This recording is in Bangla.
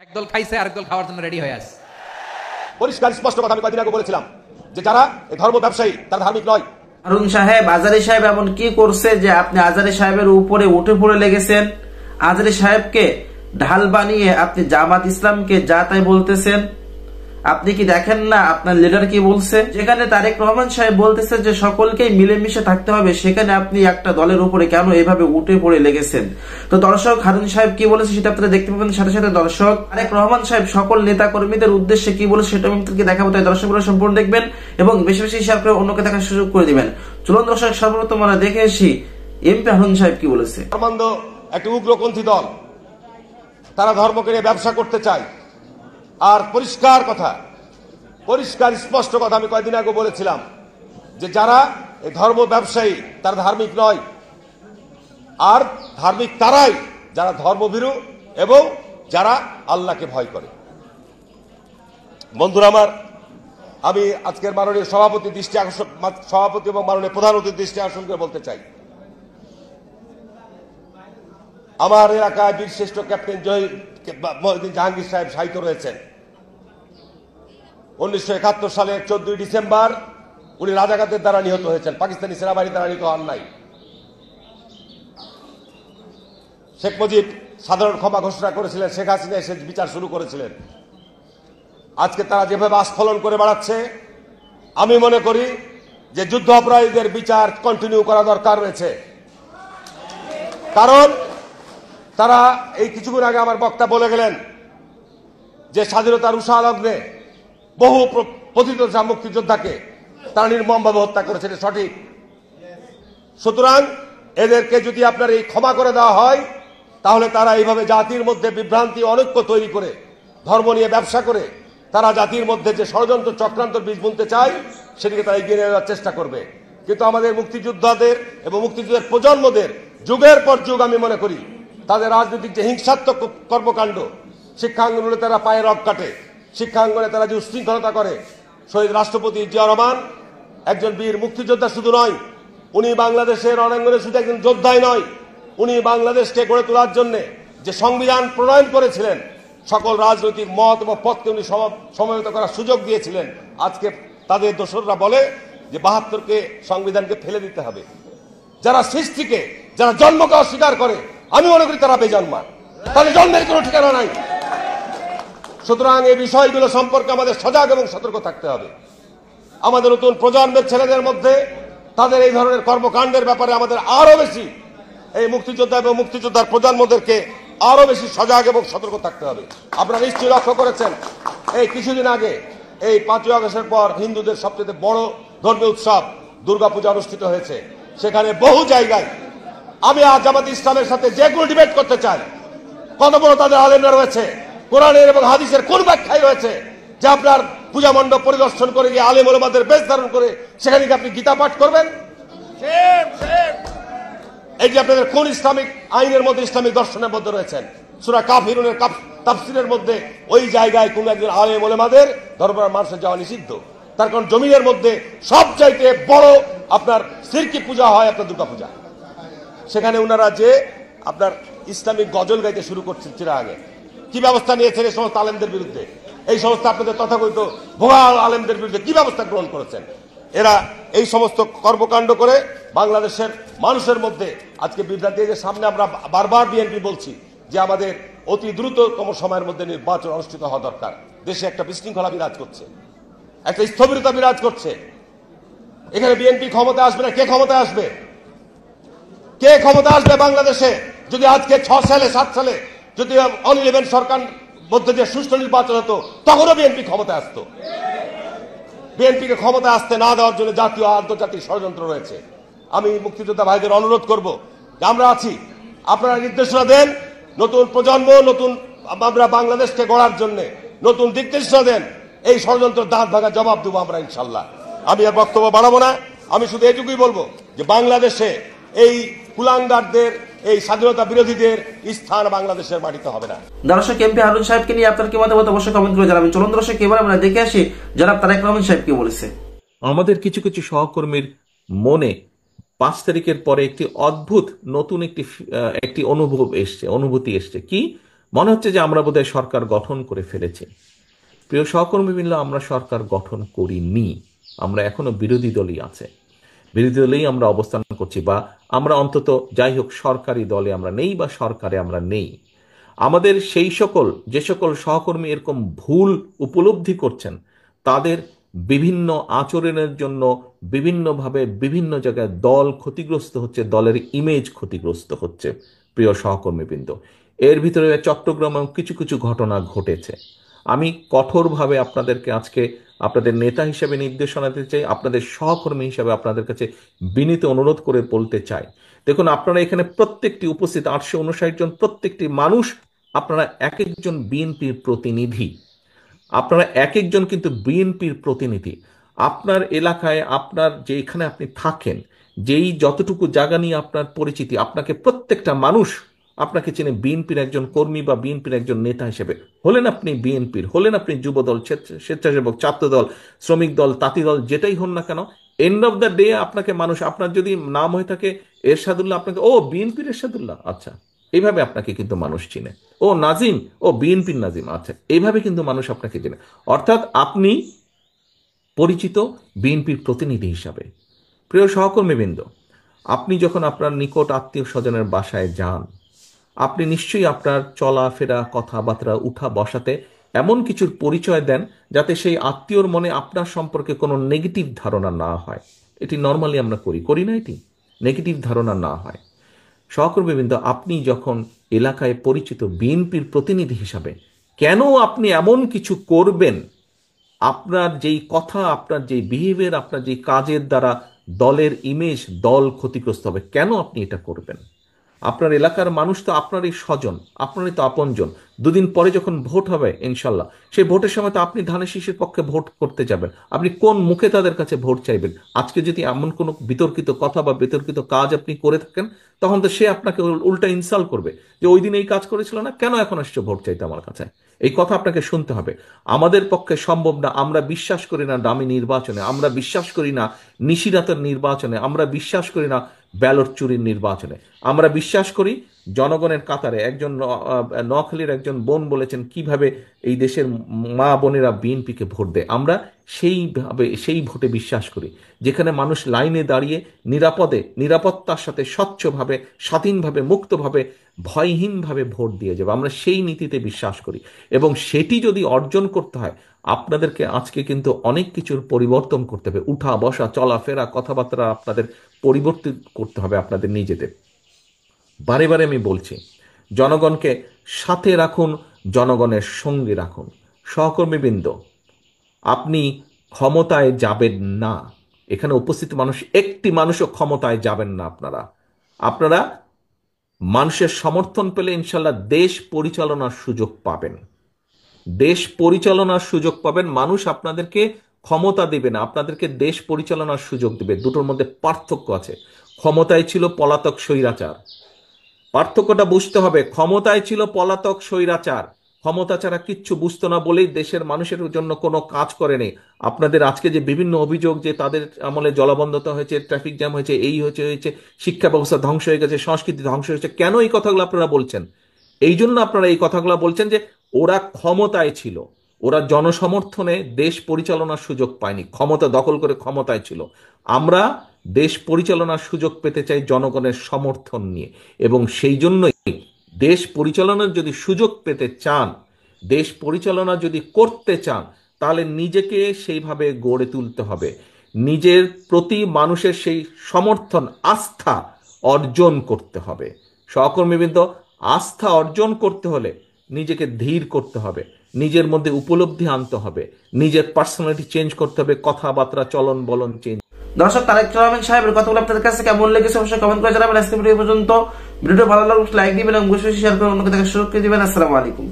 একদল খাইছে আরেক দল খাওয়ার জন্য রেডি হয়ে আছে। পরিষ্কার স্পষ্ট কথা আমি কয়েকদিন আগে বলেছিলাম যে যারা এই ধর্ম ব্যবসায়ী তারা ধার্মিক নয়। হারুন সাহেব, আজারি সাহেব এমন কি করছে যে আপনি আজারি সাহেবের উপরে উঠে পড়ে লেগেছেন? আজারি সাহেবকে ঢাল বানিয়ে আপনি জামাত ইসলামকে যা তাই বলতেছেন। আপনি কি দেখেন না আপনার লিডার কি বলছে? যেখানে তারেক রহমান সাহেব বলতেছে যে সকলকেই মিলেমিশে থাকতে হবে, সেখানে আপনি একটা দলের উপরে কেন এভাবে উঠে পড়ে লেগেছেন? তো দর্শক, হারুন সাহেব কি বলেছে সেটা আপনারা দেখতে পাবেন। সাথে সাথে দর্শক, তারেক রহমান সাহেব সকল নেতা কর্মীদের উদ্দেশ্যে কি বলেছে সেটা আপনাদেরকে দেখাবো। তাই দর্শকরা সম্পূর্ণ দেখবেন এবং বেশি বেশি শেয়ার করে অন্যকে দেখার সুযোগ করে দিবেন। চলুন দর্শক, সর্বপ্রথম আমরা দেখে আসি এমপি হারুন সাহেব কি বলেছে। একটা উগ্রপন্থী দল, তারা ধর্মকে নিয়ে ব্যবসা করতে চায়। আর পরিষ্কার কথা, পরিষ্কার স্পষ্ট কথা আমি কয়েকদিন আগে বলেছিলাম যে যারা এই ধর্ম ব্যবসায়ী তারা ধার্মিক নয়। আর ধার্মিক তারাই যারা ধর্মভীরু এবং যারা আল্লাহকে ভয় করে। বন্ধুরা আমার, আমি আজকের মাননীয় সভাপতি এবং মাননীয় প্রধান অতিথির দৃষ্টি আকর্ষণ করে বলতে চাই, আমার এলাকায় বীরশ্রেষ্ঠ ক্যাপ্টেন মহিউদ্দিন জাহাঙ্গীর সাহেব শায়িত রয়েছেন। 1971 সালের 14 ডিসেম্বর উনি রাজাকারদের দ্বারা নিহত হয়েছেন, পাকিস্তানি সেনাবাহিনীর দ্বারা নিহত হন নাই। শেখ মুজিব সাধারণ ক্ষমা ঘোষণা করেছিলেন, শেখ হাসিনা এসে বিচার শুরু করেছিলেন। আজকে তারা যেভাবে আস্ফলন করে বেড়াচ্ছে, আমি মনে করি যে যুদ্ধ অপরাধীদের বিচার কন্টিনিউ করা দরকার রয়েছে। কারণ তারা এই কিছুক্ষণ আগে আমার বক্তা বলে গেলেন যে স্বাধীনতার উষা লগ্নে বহু পতিত মুক্তিযোদ্ধাকে তারা নির্মমভাবে হত্যা করেছে, এটা সঠিক। সুতরাং এদেরকে যদি আপনার এই ক্ষমা করে দেওয়া হয়, তাহলে তারা এইভাবে জাতির মধ্যে বিভ্রান্তি অনৈক্য তৈরি করে ধর্ম নিয়ে ব্যবসা করে তারা জাতির মধ্যে যে ষড়যন্ত্র চক্রান্ত বীজ বুনতে চায় সেটিকে তারা এগিয়ে নেওয়ার চেষ্টা করবে। কিন্তু আমাদের মুক্তিযোদ্ধাদের এবং মুক্তিযুদ্ধের প্রজন্মদের যুগের পর যুগ আমি মনে করি তাদের রাজনৈতিক যে হিংসাত্মক কর্মকাণ্ড, শিক্ষাঙ্গনে তারা পায়ে রগ কাটে, শিক্ষাঙ্গনে তারা যে উশৃঙ্খলতা করে। শহীদ রাষ্ট্রপতি জিয়া রহমান একজন বীর মুক্তিযোদ্ধা শুধু নয়, উনি বাংলাদেশের রণাঙ্গনে শুধু একজন যোদ্ধাই নয়, উনি বাংলাদেশকে গড়ে তোলার জন্য যে সংবিধান প্রণয়ন করেছিলেন, সকল রাজনৈতিক মত এবং পথকে উনি সমবেত করার সুযোগ দিয়েছিলেন। আজকে তাদের দোসররা বলে যে 72কে সংবিধানকে ফেলে দিতে হবে। যারা সৃষ্টিকে, যারা জন্মকে অস্বীকার করে, আমি মনে করি তারা বেজন্মা, তাদের জন্মের কোনো ঠিকানা নাই। সুতরাং এই বিষয়গুলো সম্পর্কে আমাদের সজাগ এবং সতর্ক থাকতে হবে। আমাদের নতুন প্রজন্মের ছেলেদের মধ্যে তাদের এই ধরনের কর্মকাণ্ডের ব্যাপারে আমাদের আরো বেশি, এই মুক্তিযোদ্ধা এবং মুক্তিযোদ্ধার প্রজন্মদেরকে আরো বেশি সজাগ এবং সতর্ক থাকতে হবে। আপনারা নিশ্চয়ই লক্ষ্য করেছেন, এই কিছুদিন আগে এই 5ই আগস্টের পর হিন্দুদের সবচেয়ে বড় ধর্মীয় উৎসব দুর্গাপূজা অনুষ্ঠিত হয়েছে। সেখানে বহু জায়গায় আমি জামাত ইসলামের সাথে যে কোনো ডিবেট করতে চাই, কত বড় তাদের আলেমরা রয়েছে, কোরআনের এবং হাদিসের কোন ব্যাখ্যায় রয়েছে যে আপনার পূজা মণ্ডপ পরিদর্শন করে গিয়ে আলেম ওলামাদের বেশ ধারণ করে সেখানে কি আপনি গীতা পাঠ করবেন? এই যে আপনাদের কোন ইসলামিক আইনের মধ্যে, ইসলামিক দর্শনের মধ্যে রয়েছেন? সূরা কাফিরুনের তাফসীরের মধ্যে ওই জায়গায় কোন একজন আলেম ওলামাদের দরবার মানুষের যাওয়া নিষিদ্ধ। তার কারণ জমিনের মধ্যে সবচাইতে বড় আপনার শিরকি পূজা হয় আপনার দুর্গা পূজা। সেখানে ওনারা যে আপনার ইসলামিক গজল গাইতে শুরু করছেন চিরাগে, কি ব্যবস্থা নিয়েছেন এই সমস্ত আলেমদের বিরুদ্ধে? এই সমস্ত আপনাদের তথাকথিত ভুয়া আলেমদের বিরুদ্ধে কি ব্যবস্থা গ্রহণ করেছেন? এরা এই সমস্ত কর্মকাণ্ড করে বাংলাদেশের মানুষের মধ্যে আজকে বিভ্রান্তি। যে সামনে আমরা বারবার বিএনপি বলছি যে আমাদের অতি দ্রুততম সময়ের মধ্যে নির্বাচন অনুষ্ঠিত হওয়া দরকার। দেশে একটা বিশৃঙ্খলা বিরাজ করছে, একটা স্থবিরতা বিরাজ করছে। এখানে বিএনপি ক্ষমতা আসবে না, কে ক্ষমতা আসবে? কে ক্ষমতা আসবে বাংলাদেশে যদি আজকে 6 সালে 7 সালে যদি অন-ইলেভেন সরকার মধ্যে যে সুষ্ঠু নির্বাচন হতো, তখনও বিএনপি ক্ষমতা আসতো। বিএনপিকে ক্ষমতা আসতে না দেওয়ার জন্য জাতীয় আন্তর্জাতিক ষড়যন্ত্র রয়েছে। আমি মুক্তিযোদ্ধা ভাইদের অনুরোধ করব যে আমরা আছি, আপনারা নির্দেশনা দেন, নতুন প্রজন্ম, নতুন আমরা বাংলাদেশকে গড়ার জন্য নতুন দিক নির্দেশনা দেন। এই ষড়যন্ত্র দাঁত ভাঙা জবাব দেবো আমরা ইনশাল্লাহ। আমি আর বক্তব্য বাড়াবো না, আমি শুধু এটুকুই বলবো যে বাংলাদেশে এই কুলাঙ্গারদের, এই স্বাধীনতা বিরোধীদের স্থান বাংলাদেশের মাটিতে হবে না। দর্শক, এমপি হারুন সাহেবকে নিয়ে আপনার কি মতামত অবশ্যই কমেন্ট করে জানাবেন। চলুন দর্শক, এবার আমরা দেখে আসি জনাব তারেক রহমান সাহেব কি বলেছে। আমাদের কিছু কিছু সহকর্মীর মনে 5 তারিখের পরে একটি অদ্ভুত নতুন একটি অনুভূতি এসছে। কি মনে হচ্ছে যে আমরা বোধহয় সরকার গঠন করে ফেলেছি। প্রিয় সহকর্মীবৃন্দ, আমরা সরকার গঠন করিনি, আমরা এখনো বিরোধী দলই আছে, বিরোধী দলেই আমরা অবস্থান করছি, বা আমরা অন্তত যাই হোক সরকারি দলে আমরা নেই বা সরকারে আমরা নেই। আমাদের সেই সকল যে সকল সহকর্মী এরকম ভুল উপলব্ধি করছেন, তাদের বিভিন্ন আচরণের জন্য বিভিন্নভাবে বিভিন্ন জায়গায় দল ক্ষতিগ্রস্ত হচ্ছে, দলের ইমেজ ক্ষতিগ্রস্ত হচ্ছে। প্রিয় সহকর্মীবৃন্দ, এর ভিতরে চট্টগ্রামেও কিছু কিছু ঘটনা ঘটেছে। আমি কঠোরভাবে আপনাদেরকে আজকে আপনাদের নেতা হিসেবে নির্দেশনা দিতে চাই, আপনাদের সহকর্মী হিসেবে আপনাদের কাছে বিনীত অনুরোধ করে বলতে চাই, দেখুন আপনারা এখানে প্রত্যেকটি উপস্থিত 859 জন প্রত্যেকটি মানুষ, আপনারা এক একজন বিএনপির প্রতিনিধি, আপনারা এক একজন কিন্তু বিএনপির প্রতিনিধি। আপনার এলাকায় আপনার যেখানে আপনি থাকেন, যেই যতটুকু জায়গা নিয়ে আপনার পরিচিতি, আপনাকে প্রত্যেকটা মানুষ আপনাকে চেনে বিএনপির একজন কর্মী বা বিএনপির একজন নেতা হিসেবে। হলেন আপনি বিএনপির, হলেন আপনি যুবদল, স্বেচ্ছাসেবক, ছাত্রদল, শ্রমিক দল, তাঁতি দল, যেটাই হন না কেন, এন্ড অফ দ্য ডে আপনাকে মানুষ, আপনার যদি নাম হয়ে থাকে এরশাদুল্লাহ, আপনাকে ও বিএনপির এরশাদুল্লাহ, আচ্ছা, এইভাবে আপনাকে কিন্তু মানুষ চিনে। ও নাজিম, ও বিএনপির নাজিম, আচ্ছা, এইভাবে কিন্তু মানুষ আপনাকে চেনে। অর্থাৎ আপনি পরিচিত বিএনপির প্রতিনিধি হিসাবে। প্রিয় সহকর্মীবৃন্দ, আপনি যখন আপনার নিকট আত্মীয় স্বজনের বাসায় যান, আপনি নিশ্চয়ই আপনার চলাফেরা, কথাবার্তা, উঠা বসাতে এমন কিছুর পরিচয় দেন যাতে সেই আত্মীয়র মনে আপনার সম্পর্কে কোনো নেগেটিভ ধারণা না হয়। এটি নর্মালি আমরা করি না, এটি নেগেটিভ ধারণা না হয়। সহকর্মীবৃন্দ, আপনি যখন এলাকায় পরিচিত বিএনপির প্রতিনিধি হিসাবে, কেন আপনি এমন কিছু করবেন, আপনার যেই কথা, আপনার যেই বিহেভিয়ার, আপনার যেই কাজের দ্বারা দলের ইমেজ, দল ক্ষতিগ্রস্ত হবে, কেন আপনি এটা করবেন? আপনার এলাকার মানুষ তো আপনারই স্বজন, আপনারই তো আপনজন। দুদিন পরে যখন ভোট হবে ইনশাল্লাহ, সেই ভোটের সময় তো আপনি ধানের শীষের পক্ষে ভোট করতে যাবেন। আপনি কোন মুখে তাদের কাছে ভোট চাইবেন? আজকে যদি এমন কোনো বিতর্কিত কথা বা বিতর্কিত কাজ আপনি করে থাকেন, তখন তো সে আপনাকে উল্টা ইনসাল্ট করবে যে ওই দিন এই কাজ করেছিল না, কেন এখন আসছে ভোট চাইতে আমার কাছে? এই কথা আপনাকে শুনতে হবে। আমাদের পক্ষে সম্ভব না, আমরা বিশ্বাস করি না দামি নির্বাচনে, আমরা বিশ্বাস করি না নিশিরাতের নির্বাচনে, আমরা বিশ্বাস করি না ব্যালট চুরির নির্বাচনে। আমরা বিশ্বাস করি জনগণের কাতারে। একজন নোয়াখালীর একজন বোন বলেছেন কিভাবে এই দেশের মা বোনেরা বিএনপিকে ভোট দেয়। আমরা সেই ভোটে বিশ্বাস করি যেখানে মানুষ লাইনে দাঁড়িয়ে নিরাপদে, নিরাপত্তার সাথে, স্বচ্ছভাবে, স্বাধীনভাবে, মুক্তভাবে, ভয়হীনভাবে ভোট দিয়ে যাবে। আমরা সেই নীতিতে বিশ্বাস করি, এবং সেটি যদি অর্জন করতে হয়, আপনাদেরকে আজকে কিন্তু অনেক কিছুর পরিবর্তন করতে হবে। উঠা বসা, চলাফেরা, কথাবার্তা আপনাদের পরিবর্তন করতে হবে আপনাদের নিজেদের। বারে বারে আমি বলছি, জনগণকে সাথে রাখুন, জনগণের সঙ্গে রাখুন। সহকর্মীবৃন্দ, আপনি ক্ষমতায় যাবেন না, এখানে উপস্থিত মানুষ একটি মানুষও ক্ষমতায় যাবেন না। আপনারা মানুষের সমর্থন পেলে ইনশাল্লাহ দেশ পরিচালনার সুযোগ পাবেন, দেশ পরিচালনার সুযোগ পাবেন। মানুষ আপনাদেরকে ক্ষমতা দেবে না, আপনাদেরকে দেশ পরিচালনার সুযোগ দেবে। দুটোর মধ্যে পার্থক্য আছে। ক্ষমতায় ছিল পলাতক স্বৈরাচার, পার্থক্যটা বুঝতে হবে। ক্ষমতায় ছিল পলাতক স্বৈরাচার, ক্ষমতা ছাড়া কিচ্ছু বুঝতো না বলেই দেশের মানুষের জন্য কোনো কাজ করেনি। আপনাদের আজকে যে বিভিন্ন অভিযোগ যে তাদের আমলে জলাবদ্ধতা হয়েছে, ট্রাফিক জ্যাম হয়েছে, এই হয়েছে, শিক্ষা ব্যবস্থা ধ্বংস হয়ে গেছে, সংস্কৃতি ধ্বংস হয়েছে, কেন এই কথাগুলো আপনারা বলছেন? এই জন্য আপনারা এই কথাগুলো বলছেন যে ওরা ক্ষমতায় ছিল, ওরা জনসমর্থনে দেশ পরিচালনার সুযোগ পায়নি, ক্ষমতা দখল করে ক্ষমতায় ছিল। আমরা দেশ পরিচালনার সুযোগ পেতে চাই জনগণের সমর্থন নিয়ে, এবং সেই জন্যই দেশ পরিচালনার যদি সুযোগ পেতে চান, দেশ পরিচালনা যদি করতে চান, তাহলে নিজেকে সেইভাবে গড়ে তুলতে হবে। নিজের প্রতি মানুষের সেই সমর্থন, আস্থা অর্জন করতে হবে। সহকর্মীবৃন্দ, আস্থা অর্জন করতে হলে নিজেকে ধীর করতে হবে, নিজের মধ্যে উপলব্ধি আনতে হবে, নিজের পার্সোনালিটি চেঞ্জ করতে হবে, কথাবার্তা, চলন বলন চেঞ্জ। দর্শক, তারেক রহমান সাহেবের কথাগুলো আপনাদের কাছে কেমন লেগেছে অবশ্যই কমেন্ট করে জানাবেন। আজকে ভিডিও পর্যন্ত। ভিডিওটা ভালো লাগলে লাইক দিবেন এবং বেশি বেশি শেয়ার করে অন্যকে দেখার সুযোগ করে দিবেন। আসসালামু আলাইকুম।